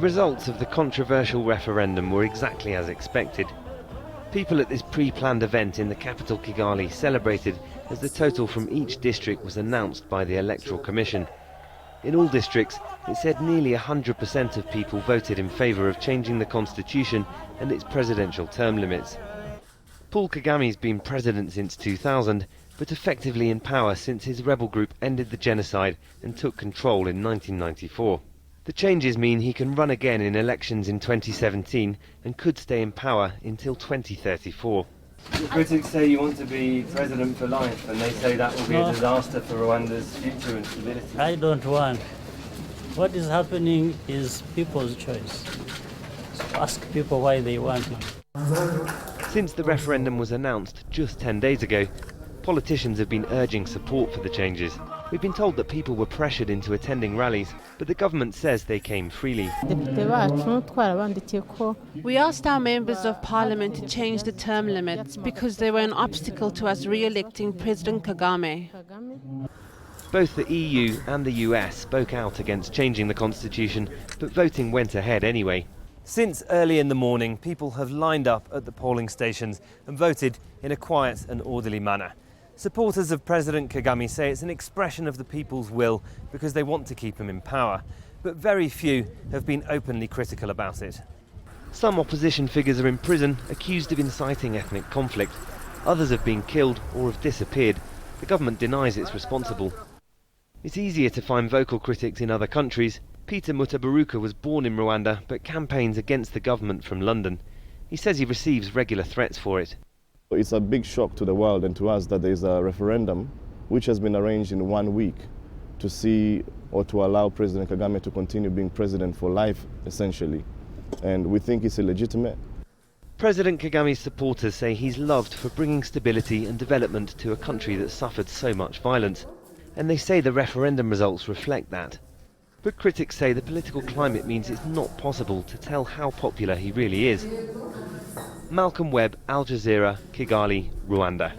results of the controversial referendum were exactly as expected. People at this pre-planned event in the capital Kigali celebrated as the total from each district was announced by the Electoral Commission. In all districts, it said nearly 100% of people voted in favour of changing the constitution and its presidential term limits. Paul Kagame's been president since 2000, but effectively in power since his rebel group ended the genocide and took control in 1994. The changes mean he can run again in elections in 2017 and could stay in power until 2034. Your critics say you want to be president for life, and they say that will be a disaster for Rwanda's future and stability. I don't want. What is happening is people's choice. So ask people why they want it. Since the referendum was announced just 10 days ago, politicians have been urging support for the changes. We've been told that people were pressured into attending rallies, but the government says they came freely. We asked our members of parliament to change the term limits because they were an obstacle to us re-electing President Kagame. Both the EU and the US spoke out against changing the constitution, but voting went ahead anyway. Since early in the morning, people have lined up at the polling stations and voted in a quiet and orderly manner. Supporters of President Kagame say it's an expression of the people's will because they want to keep him in power, but very few have been openly critical about it. Some opposition figures are in prison, accused of inciting ethnic conflict. Others have been killed or have disappeared. The government denies it's responsible. It's easier to find vocal critics in other countries. Peter Mutabaruka was born in Rwanda but campaigns against the government from London. He says he receives regular threats for it. It's a big shock to the world and to us that there is a referendum which has been arranged in 1 week to see or to allow President Kagame to continue being president for life, essentially. And we think it's illegitimate. President Kagame's supporters say he's loved for bringing stability and development to a country that suffered so much violence. And they say the referendum results reflect that. But critics say the political climate means it's not possible to tell how popular he really is. Malcolm Webb, Al Jazeera, Kigali, Rwanda.